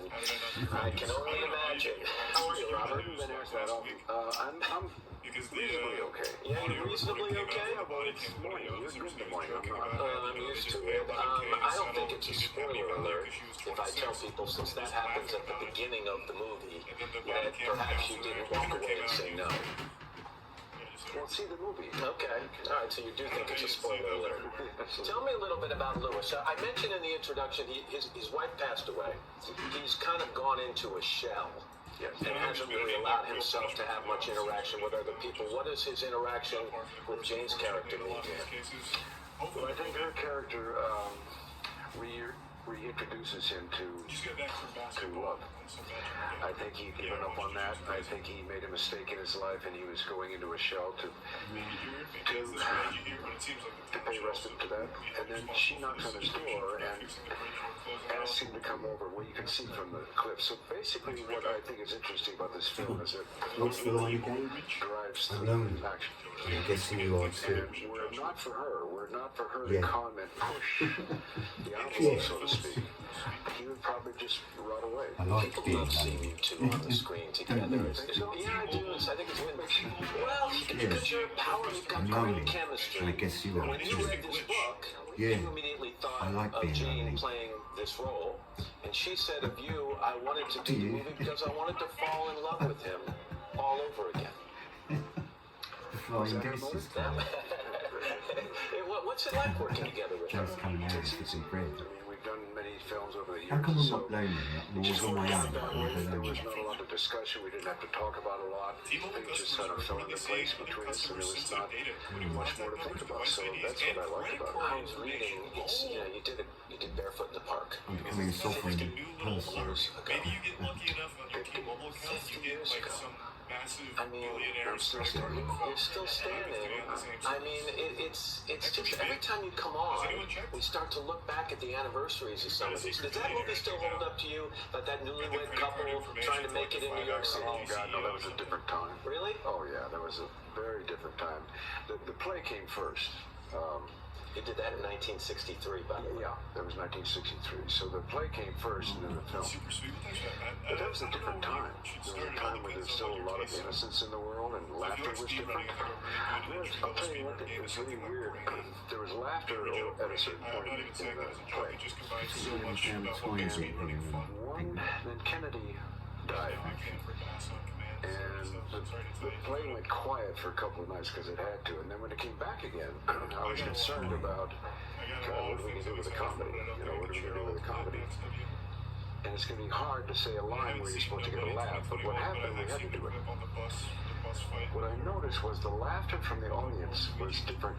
[SPEAKER 4] I can only imagine. How are you, Robert?
[SPEAKER 6] Been asked that often. I'm reasonably okay.
[SPEAKER 4] Yeah, you're reasonably okay?
[SPEAKER 6] Well, it's morning. You're good in the morning. I'm not.
[SPEAKER 4] I'm used to it. I don't think it's a spoiler alert if I tell people, since that happens at the beginning of the movie, that perhaps you didn't walk away and say no.
[SPEAKER 6] Well, see the movie.
[SPEAKER 4] Okay. All right, so you do think it's a spoiler alert. Tell me a little bit about Lewis. I mentioned in the introduction his wife passed away. He's kind of gone into a shell.
[SPEAKER 6] Yes.
[SPEAKER 4] And hasn't really allowed himself to have much interaction with other people. What does his interaction with Jane's character mean to him?
[SPEAKER 6] Well, I think her character reintroduces him
[SPEAKER 2] Just got back from
[SPEAKER 6] to
[SPEAKER 2] basketball.
[SPEAKER 6] love.
[SPEAKER 2] So imagine,
[SPEAKER 6] I think he'd given up on that. I think he made a mistake in his life, and he was going into a shell to pay respect to that. And then she knocks on his door and asks him to come over, where you can see from the clip. So basically, what I think is interesting about this film is that
[SPEAKER 1] What's the line again?
[SPEAKER 6] drives
[SPEAKER 1] Alone.
[SPEAKER 6] action.
[SPEAKER 1] I'm guessing you are too.
[SPEAKER 6] And were it not for her,
[SPEAKER 1] Yeah.
[SPEAKER 6] to comment, push the envelope, so to speak, he would probably just run away.
[SPEAKER 1] I like
[SPEAKER 4] People
[SPEAKER 1] being
[SPEAKER 4] love seeing
[SPEAKER 1] alone.
[SPEAKER 4] you two on the screen together. Yeah, I do. I think it's good. Well, because you're a power, you've got
[SPEAKER 1] I'm
[SPEAKER 4] great
[SPEAKER 1] lonely.
[SPEAKER 4] chemistry.
[SPEAKER 1] And I guess you are
[SPEAKER 4] When you
[SPEAKER 1] too.
[SPEAKER 4] read this book,
[SPEAKER 1] Yeah.
[SPEAKER 4] you immediately thought
[SPEAKER 1] I like
[SPEAKER 4] of
[SPEAKER 1] being
[SPEAKER 4] Jane
[SPEAKER 1] lonely.
[SPEAKER 4] playing this role, and she said of you, I wanted to do the movie because I wanted to fall in love with him all over again.
[SPEAKER 1] The Flying Gooses Club.
[SPEAKER 4] What's it like working together with her?
[SPEAKER 1] Joe's coming out and sits in bread.
[SPEAKER 6] I mean, we've done many films over the years.
[SPEAKER 1] How come I'm
[SPEAKER 6] so
[SPEAKER 1] not lonely? Like, Wars on my own. I live
[SPEAKER 6] there
[SPEAKER 1] alone.
[SPEAKER 6] was not a lot of discussion. We didn't have to talk about a lot. Things just kind of fell into place between us, and there was not much more to think about. So that's what I liked about it.
[SPEAKER 4] I was reading, you did Barefoot in the Park.
[SPEAKER 1] I'm becoming a sovereign person.
[SPEAKER 2] Maybe you get lucky enough on your T-Mobile account, you get like some massive
[SPEAKER 4] I mean,
[SPEAKER 2] billionaire's
[SPEAKER 1] I'm
[SPEAKER 2] credit card info.
[SPEAKER 4] You're still standing. I mean, it's just every time you come on, we start to look back at the anniversaries of some of these. Does that movie still hold up to you? Like that newlywed couple trying to make it in New York City?
[SPEAKER 6] Oh God, no, that was a different time.
[SPEAKER 4] Really?
[SPEAKER 6] Oh yeah, that was a very different time. The play came first.
[SPEAKER 4] You did that in 1963, by the way.
[SPEAKER 6] Yeah, that was 1963. So the play came first, and then the film.
[SPEAKER 2] Super sweet.
[SPEAKER 6] But that was a different time. There was a time when there's still a lot of innocence in the world, and laughter was different. I'll tell you one thing, it was really weird. There was laughter at a certain point in the play. One, then Kennedy died. And the play went quiet for a couple of nights because it had to. And then when it came back again, I was concerned about, God, what are we going to do with the comedy? You know, what are we going to do with the comedy? And it's going to be hard to say a line where you're supposed to get a laugh. But what happened, we had to do it. What I noticed was the laughter from the audience was different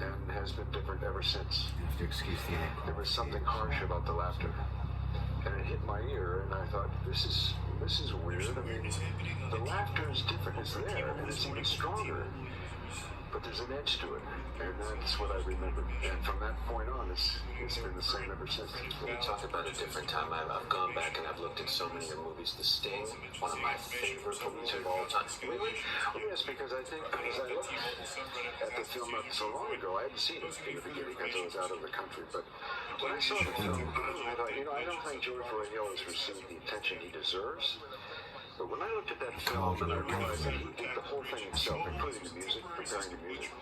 [SPEAKER 6] and has been different ever since.
[SPEAKER 1] You have to excuse the echo.
[SPEAKER 6] There was something harsh about the laughter. And it hit my ear, and I thought, this is weird. I mean, the laughter is different. It's there, and it's even stronger. But there's an edge to it, and that's what I remembered. And from that point on, it's been the same ever since.
[SPEAKER 4] When you talk about a different time, I've gone back and I've looked at so many of your movies. The Sting, one of my favorite movies of all time. Really?
[SPEAKER 6] Well, yes, because I think as I looked at the film not so long ago, I hadn't seen it in the beginning because I was out of the country. But when I saw the film, I thought, I don't think George Roy Hill has received the attention he deserves. But when I looked at that film and I realized that he did the whole thing himself, including the music, preparing the music,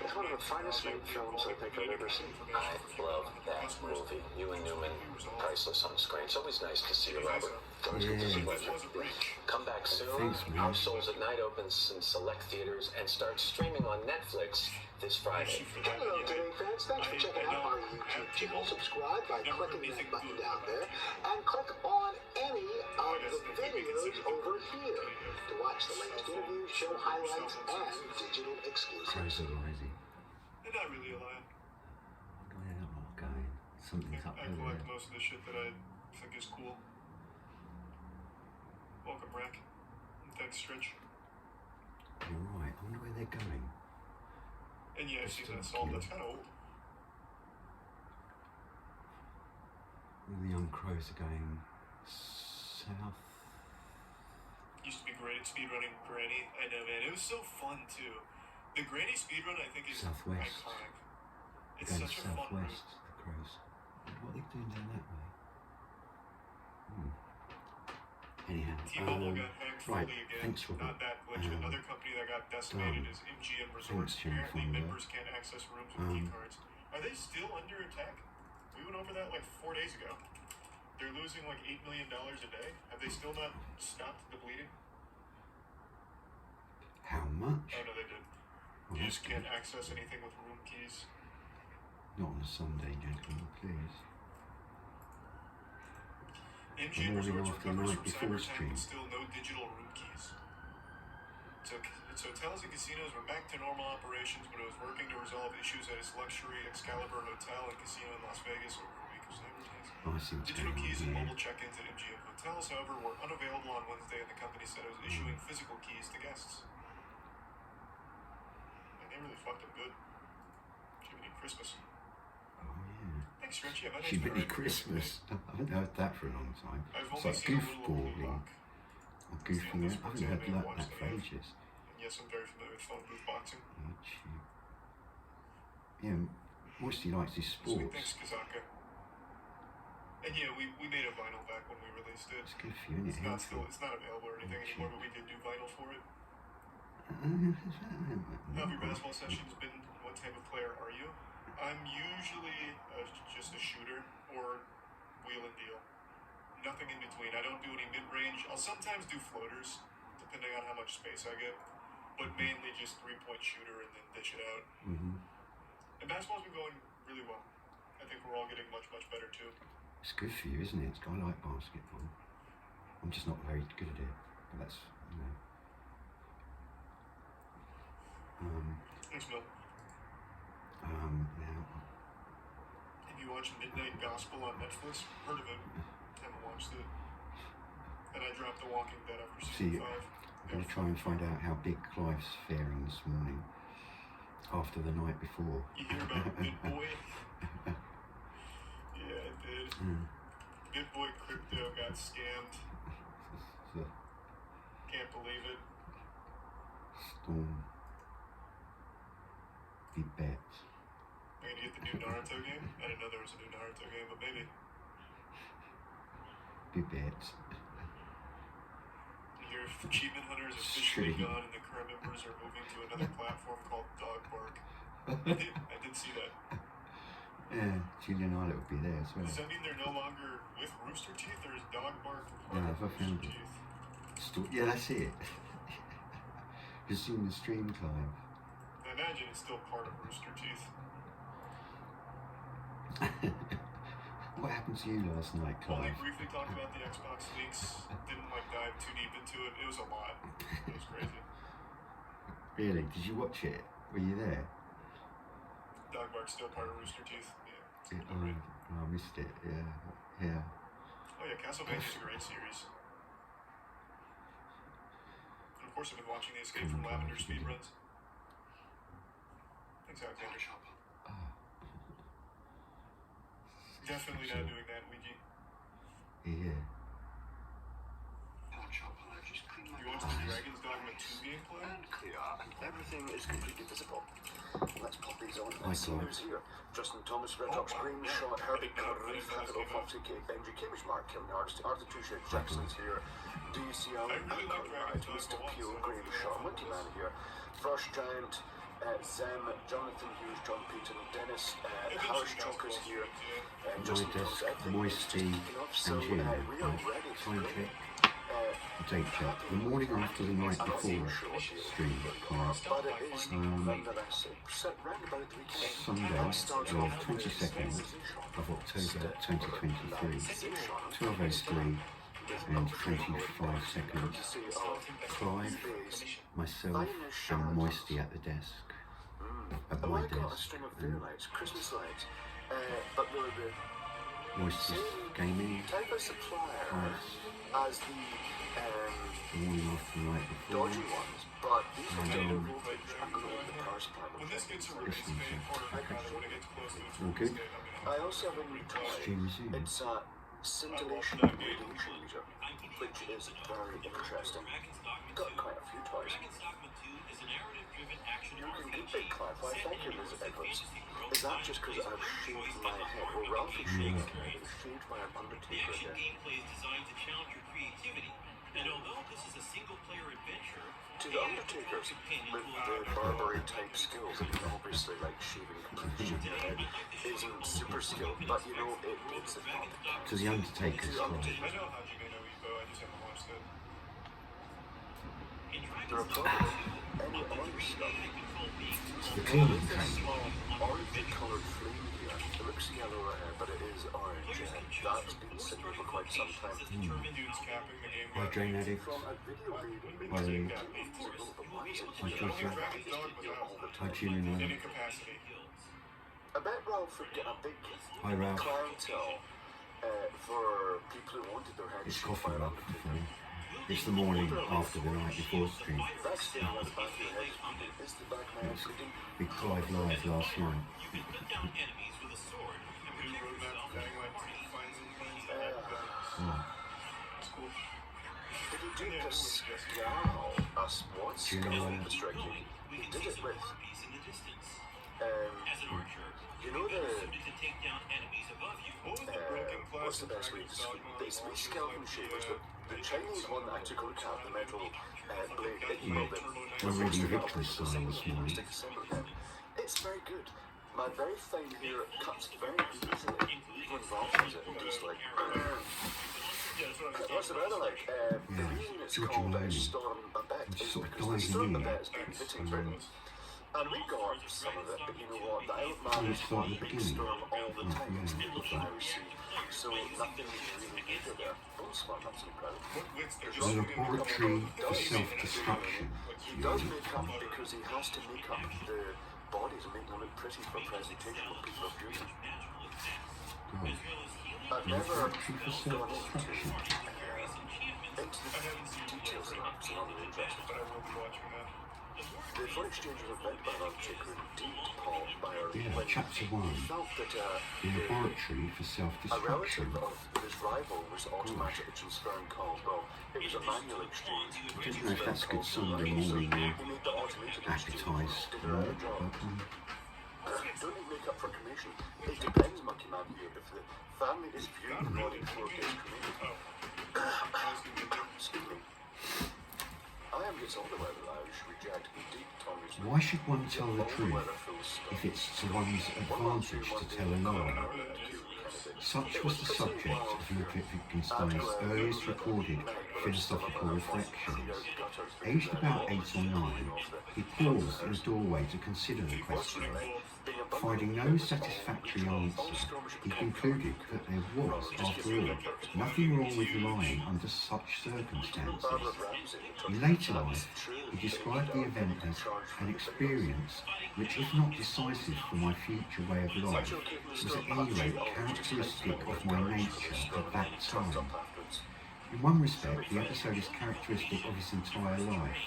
[SPEAKER 6] it's one of the finest made films I think I've ever seen.
[SPEAKER 4] I love that movie. You and Newman, priceless on the screen. It's always nice to see you, Robert.
[SPEAKER 6] It's always good to see you.
[SPEAKER 4] Come back soon.
[SPEAKER 1] Thanks, man.
[SPEAKER 4] Our Souls at Night opens in select theaters and starts streaming on Netflix this Friday.
[SPEAKER 7] Hello, Today fans. Thanks for checking out our YouTube channel. Subscribe by clicking that button down there and click on any of the videos over here to watch the latest interviews, show highlights, and digital exclusives.
[SPEAKER 1] Crazy, crazy.
[SPEAKER 2] They're not really a lie.
[SPEAKER 1] Well, going. Something's up
[SPEAKER 2] I
[SPEAKER 1] over
[SPEAKER 2] collect
[SPEAKER 1] there.
[SPEAKER 2] most of the shit that I think is cool. Welcome, Rack. Thanks, Stretch.
[SPEAKER 1] You're right. I wonder where they're going.
[SPEAKER 2] And yeah, I've seen that salt. That's kind of old.
[SPEAKER 1] All the young crows are going south.
[SPEAKER 2] Used to be great at speedrunning Granny. I know, man. It was so fun, too. The Granny speedrun, I think, is
[SPEAKER 1] Southwest.
[SPEAKER 2] iconic.
[SPEAKER 1] They're
[SPEAKER 2] It's
[SPEAKER 1] going
[SPEAKER 2] such a fun route.
[SPEAKER 1] southwest, the crows. What are they doing down that way? Anyhow,
[SPEAKER 2] T-Mobile got hacked
[SPEAKER 1] right.
[SPEAKER 2] fully again.
[SPEAKER 1] Thanks, Robert.
[SPEAKER 2] Not that glitch. Another company that got decimated is MGM Resorts.
[SPEAKER 1] Thanks, Jim,
[SPEAKER 2] Apparently,
[SPEAKER 1] for that.
[SPEAKER 2] members can't access rooms with key cards. Are they still under attack? We went over that like 4 days ago. They're losing like $8 million a day. Have they still not stopped the bleeding?
[SPEAKER 1] How much?
[SPEAKER 2] Oh no, they did.
[SPEAKER 1] Well,
[SPEAKER 2] You
[SPEAKER 1] that's
[SPEAKER 2] just can't
[SPEAKER 1] good.
[SPEAKER 2] access anything with room keys.
[SPEAKER 1] Not on a Sunday, gentlemen, please.
[SPEAKER 2] MGM
[SPEAKER 1] morning
[SPEAKER 2] Resorts
[SPEAKER 1] after
[SPEAKER 2] recovers
[SPEAKER 1] night
[SPEAKER 2] from
[SPEAKER 1] before
[SPEAKER 2] cyber attack
[SPEAKER 1] stream.
[SPEAKER 2] with still no digital room keys. So hotels and casinos went back to normal operations, but it was working to resolve issues at its luxury Excalibur Hotel and Casino in Las Vegas over a week of cyber attacks.
[SPEAKER 1] Oh, I see what's
[SPEAKER 2] Digital
[SPEAKER 1] going on
[SPEAKER 2] keys and
[SPEAKER 1] here.
[SPEAKER 2] mobile check-ins at MGM hotels, however, were unavailable on Wednesday, and the company said it was issuing physical keys to guests. And they really fucked them good. Jiminy Christmas.
[SPEAKER 1] Oh, yeah.
[SPEAKER 2] Thanks, Stretchy. I might
[SPEAKER 1] Jiminy Christmas. I haven't heard that for a long time.
[SPEAKER 2] I've
[SPEAKER 1] It's
[SPEAKER 2] only
[SPEAKER 1] like
[SPEAKER 2] seen a little of Blue
[SPEAKER 1] goofballing.
[SPEAKER 2] Lock.
[SPEAKER 1] Or goofing out. I haven't heard that for ages.
[SPEAKER 2] And yes, I'm very familiar with phone booth boxing.
[SPEAKER 1] YouTube. Yeah, Moisty likes his
[SPEAKER 2] Sweet,
[SPEAKER 1] sports.
[SPEAKER 2] thanks, Kazaka. And yeah, we made a vinyl back when we released it.
[SPEAKER 1] It's good for you, isn't it?
[SPEAKER 2] It's not available or anything anymore, but we did do vinyl for it. How have your basketball sessions been? What type of player are you? I'm usually just a shooter or wheel and deal. Nothing in between. I don't do any mid-range. I'll sometimes do floaters, depending on how much space I get. But mainly just three-point shooter and then dish it out. And basketball's been going really well. I think we're all getting much, much better too.
[SPEAKER 1] It's good for you, isn't it? I like basketball. I'm just not very good at it. But that's, you know.
[SPEAKER 2] Thanks, Mil.
[SPEAKER 1] Now,
[SPEAKER 2] Have you watched Midnight Gospel on Netflix? Heard of it? Haven't watched it. And I dropped The Walking Dead after season 5.
[SPEAKER 1] I'm going to try and find out how Big Clive's faring this morning after the night before.
[SPEAKER 2] You hear about Big Boy? Yeah, I did. Big Boy Crypto got scammed.
[SPEAKER 1] So,
[SPEAKER 2] Can't believe it.
[SPEAKER 1] Storm. Big bets.
[SPEAKER 2] I'm gonna get the new Naruto game. I didn't know there was a new Naruto game, but maybe.
[SPEAKER 1] Big bets.
[SPEAKER 2] Your achievement hunter is officially gone, and the current members are moving to another platform called Dog Bark. I did see that.
[SPEAKER 1] Yeah, Julian Islet would be there as well.
[SPEAKER 2] Does that mean they're no longer with Rooster Teeth, or is Dog Bark part
[SPEAKER 1] Yeah,
[SPEAKER 2] of
[SPEAKER 1] I found
[SPEAKER 2] Rooster
[SPEAKER 1] it.
[SPEAKER 2] Teeth?
[SPEAKER 1] Yeah, that's it. Resume the stream, Clive.
[SPEAKER 2] I imagine it's still part of Rooster Teeth.
[SPEAKER 1] What happened to you last night,
[SPEAKER 2] Only
[SPEAKER 1] Clive?
[SPEAKER 2] briefly talked about the Xbox leaks. Didn't dive too deep into it. It was a lot. It was crazy.
[SPEAKER 1] Really? Did you watch it? Were you there?
[SPEAKER 2] Dog Bark's still part of Rooster Teeth. Yeah.
[SPEAKER 1] I missed it. Yeah.
[SPEAKER 2] Oh yeah, Castlevania's a great series. And of course, I've been watching the Escape from Lavender speedruns. Thanks, Alexander. Definitely not doing that, Ouija.
[SPEAKER 1] Yeah.
[SPEAKER 2] You watched the Dragon's Dogma 2 gameplay?
[SPEAKER 6] And clear, and everything is completely visible. Let's pop these on
[SPEAKER 1] Hi,
[SPEAKER 6] and see who's here. Justin Thomas, Red Hawks, Green Shot, Herbie Curry, Capital Foxy, Benji, Cambridge Mark, Killing Artist, Arthur Tusha, Jackson's here. DCL, Alright, Mr. Peel, Green Shot, Monkey Man here. Frost Giant, Zem, Jonathan Hughes, John Peyton, Dennis, Harris Chalkers here. Justin Thomas, everything is
[SPEAKER 1] Moisty,
[SPEAKER 6] kicking off, so
[SPEAKER 1] and Jim.
[SPEAKER 6] we are ready to
[SPEAKER 1] Time
[SPEAKER 6] go.
[SPEAKER 1] check. Date check. The morning after the night before stream.
[SPEAKER 6] But it is nonetheless round about the weekend.
[SPEAKER 1] Sunday, the 22nd of October 2023, 12:03 and 25 seconds. Clive, myself, and Moisty at the desk. At my
[SPEAKER 6] I got a
[SPEAKER 1] desk.
[SPEAKER 6] string of dinner lights, Christmas lights, but they're the
[SPEAKER 1] Moisty's gaming.
[SPEAKER 6] type of supplier
[SPEAKER 1] Clive's
[SPEAKER 6] as the
[SPEAKER 1] the morning after the night before.
[SPEAKER 6] dodgy ones, but these are
[SPEAKER 1] And,
[SPEAKER 6] kind of voltage and go in the power supply.
[SPEAKER 2] When this gets a release date, or rather when it gets close to its
[SPEAKER 1] All
[SPEAKER 2] release
[SPEAKER 1] good?
[SPEAKER 2] date, I'm gonna
[SPEAKER 6] I also have a new toy.
[SPEAKER 1] Stream resumed.
[SPEAKER 6] It's a scintillation radiation meter, which is very interesting. Got quite a few toys. You can get Big Clive. Why, thank you, Liz Edwards. Is that just because I've shaved my head? Well, Ralphie shaved his head. It was shaved by an Undertaker again.
[SPEAKER 8] Gameplay is designed to challenge your creativity, and although this is a single-player adventure,
[SPEAKER 6] To the Undertakers, with the Barbary type skills, I mean, obviously, like shaving complete shit in the head isn't super skilled, but you know, it's a fun.
[SPEAKER 1] To the Undertaker's
[SPEAKER 2] I
[SPEAKER 1] Clive.
[SPEAKER 2] know Hajime no Ippo, I just haven't watched it.
[SPEAKER 6] There are probably any orange stuff.
[SPEAKER 1] The cleaning
[SPEAKER 6] This
[SPEAKER 1] train.
[SPEAKER 6] small orange-coloured flame here. It looks yellow but it is orange, and that's been sitting for quite some time.
[SPEAKER 2] Dude's capping the game.
[SPEAKER 1] Hi, Drain Addict.
[SPEAKER 6] From a video read,
[SPEAKER 1] Hi, Lee.
[SPEAKER 6] why is it
[SPEAKER 1] Hi,
[SPEAKER 6] here?
[SPEAKER 1] Joshua.
[SPEAKER 2] Dragon's Dogma
[SPEAKER 6] All the
[SPEAKER 1] Hi,
[SPEAKER 6] time.
[SPEAKER 1] Julian
[SPEAKER 2] in
[SPEAKER 1] Islet.
[SPEAKER 2] capacity.
[SPEAKER 6] I bet Ralph would get a big
[SPEAKER 1] Hi, Ralph.
[SPEAKER 6] clientele for people who wanted their heads
[SPEAKER 1] It's
[SPEAKER 6] shaved
[SPEAKER 1] coffee
[SPEAKER 6] by an
[SPEAKER 1] right
[SPEAKER 6] undertaker.
[SPEAKER 1] It's the morning after the night before stream.
[SPEAKER 6] That's the where the back of your head is bleeding. Is the back of my head bleeding?
[SPEAKER 1] We cried live last night.
[SPEAKER 8] You put down enemies with a sword and
[SPEAKER 2] Who
[SPEAKER 8] protect
[SPEAKER 2] wrote that
[SPEAKER 8] yourself
[SPEAKER 2] thing
[SPEAKER 8] from
[SPEAKER 2] like
[SPEAKER 8] parties.
[SPEAKER 2] finally finds
[SPEAKER 1] Oh.
[SPEAKER 2] It's cool.
[SPEAKER 6] Did he do Pascal as once?
[SPEAKER 1] Do you know
[SPEAKER 6] The Strike King?
[SPEAKER 8] We
[SPEAKER 6] He
[SPEAKER 8] can
[SPEAKER 6] did
[SPEAKER 8] see
[SPEAKER 6] it
[SPEAKER 8] some
[SPEAKER 6] with,
[SPEAKER 8] harpies in the distance. As an archer,
[SPEAKER 6] you know
[SPEAKER 8] you're
[SPEAKER 6] the,
[SPEAKER 8] suited to take down enemies above you.
[SPEAKER 2] What was the broken glass
[SPEAKER 6] what's the
[SPEAKER 2] in
[SPEAKER 6] best way to
[SPEAKER 2] Dragon's
[SPEAKER 6] describe
[SPEAKER 2] Dogma?
[SPEAKER 6] it? It's these skeleton shavers, the Chinese one that I took a look at, the metal blade,
[SPEAKER 1] We're reading Wittgenstein this morning.
[SPEAKER 6] It's very good. My very fine hair cuts very easily, even Ralph it, and just like, what's the matter like? The reason it's called Storm Babette is because the Storm Babette has been hitting Britain. And we got some of it, but you know what? The Isle of Man is one big storm all the time. It's the middle of the Irish Sea, so nothing is really major there. Don't smart up some credit.
[SPEAKER 1] The laboratory for self-destruction.
[SPEAKER 6] He does make up because he has to make up the bodies and make them look pretty for presentation when people are viewing them. I've never
[SPEAKER 1] Laboratory for
[SPEAKER 6] gone
[SPEAKER 1] self-destruction.
[SPEAKER 6] into the details of that, so I'm really interested.
[SPEAKER 2] But I will be watching that.
[SPEAKER 6] The foreign exchange was invented by an undertaker indeed, Paul Meyer,
[SPEAKER 1] Yeah,
[SPEAKER 6] when
[SPEAKER 1] chapter
[SPEAKER 6] he
[SPEAKER 1] 1.
[SPEAKER 6] felt that
[SPEAKER 1] The laboratory for
[SPEAKER 6] a
[SPEAKER 1] self-destruction.
[SPEAKER 6] relative of his rival was automatically transferring calls. Well, it was a manual exchange.
[SPEAKER 1] I don't know if that's good Sunday morning
[SPEAKER 6] He made the automated exchange.
[SPEAKER 1] appetite.
[SPEAKER 6] Did
[SPEAKER 1] No,
[SPEAKER 6] a better job.
[SPEAKER 1] but,
[SPEAKER 6] Don't need make up for cremation. It depends, Monkey Man, here. If the family is viewing the body before it gets cremated. Excuse me. I am gets older whether the Irish reject indeed Tommy's.
[SPEAKER 1] why should one tell the truth if it's to one's advantage to tell a lie? Such was the subject of Ludwig Wittgenstein's earliest recorded philosophical reflections. Aged about 8 or 9, he paused in a doorway to consider the question. Finding no satisfactory answer, he concluded that there was, after all, nothing wrong with lying under such circumstances. In later life, he described the event as an experience which, if not decisive for my future way of life, was at any rate characteristic of my nature at that time. In one respect, the episode is characteristic of his entire life.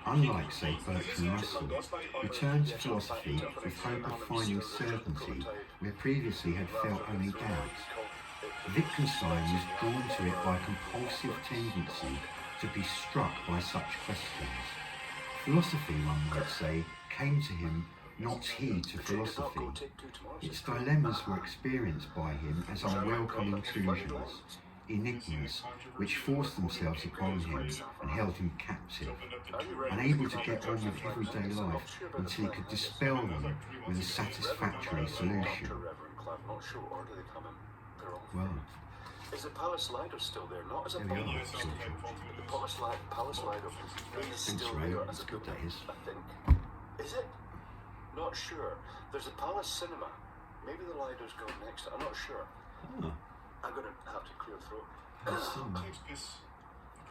[SPEAKER 1] Unlike, say, Bertrand Russell, who turned to philosophy with hope of finding certainty where previously had felt only doubt, Wittgenstein was drawn to it by a compulsive tendency to be struck by such questions. Philosophy, one might say, came to him, not he to philosophy. Its dilemmas were experienced by him as unwelcome intrusions, enigmas which forced themselves upon him and held him captive, unable to get on with everyday life until he could dispel them with a satisfactory solution. Well,
[SPEAKER 6] is the Palace Lido still there? Not as a
[SPEAKER 1] there we
[SPEAKER 6] bubble.
[SPEAKER 1] are, Sir George.
[SPEAKER 6] The Palace Lido is still
[SPEAKER 1] Ray.
[SPEAKER 6] there as
[SPEAKER 1] That's
[SPEAKER 6] a
[SPEAKER 1] good,
[SPEAKER 6] building,
[SPEAKER 1] that is.
[SPEAKER 6] I think. Is it? Not sure. There's a Palace Cinema. Maybe the Lido's gone next. I'm not sure.
[SPEAKER 1] Ah,
[SPEAKER 6] I'm gonna have to clear throat.
[SPEAKER 2] Thanks, Piss.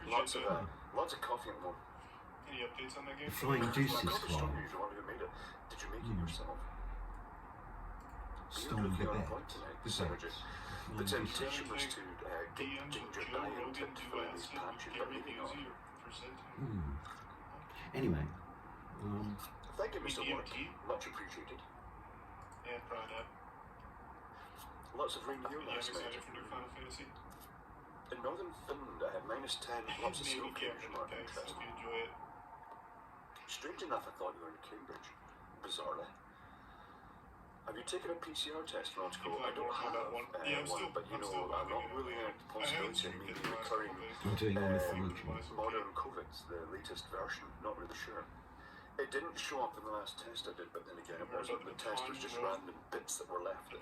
[SPEAKER 6] Lots
[SPEAKER 2] Appreciate
[SPEAKER 6] of
[SPEAKER 2] that.
[SPEAKER 6] lots of coffee and more.
[SPEAKER 2] Any updates on that
[SPEAKER 1] the
[SPEAKER 2] game?
[SPEAKER 1] Flying
[SPEAKER 6] My
[SPEAKER 1] Deuces
[SPEAKER 6] coffee's
[SPEAKER 1] Club,
[SPEAKER 6] strong. You're the one who made it. Did you make it yourself?
[SPEAKER 1] Storm
[SPEAKER 6] You're looking on
[SPEAKER 1] Babette.
[SPEAKER 6] point tonight,
[SPEAKER 1] Babette.
[SPEAKER 6] Synergy. The
[SPEAKER 1] Flying Deuces.
[SPEAKER 6] temptation was to get ginger diet to fill in these patches, but maybe not.
[SPEAKER 1] Anyway,
[SPEAKER 6] Thank you, Mr. Ward. Much appreciated.
[SPEAKER 2] Yeah, probably not.
[SPEAKER 6] Lots of rain here
[SPEAKER 2] Any
[SPEAKER 6] last
[SPEAKER 2] excited
[SPEAKER 6] night.
[SPEAKER 2] for new Final Fantasy?
[SPEAKER 6] In northern Finland, I had -10, lots of snow craters, not
[SPEAKER 2] Thanks.
[SPEAKER 6] interesting.
[SPEAKER 2] Hope you enjoy it.
[SPEAKER 6] Strange enough, I thought you were in Cambridge. Bizarrely. Have you taken a PCR test, Nautical? I don't have one, but you know, I'm not ruling out the possibility of maybe recurring
[SPEAKER 1] I'm doing ornithology.
[SPEAKER 6] modern COVID, the latest version. Not really sure. It didn't show up in the last test I did, but then again, it wasn't. The test was just random bits that were left. And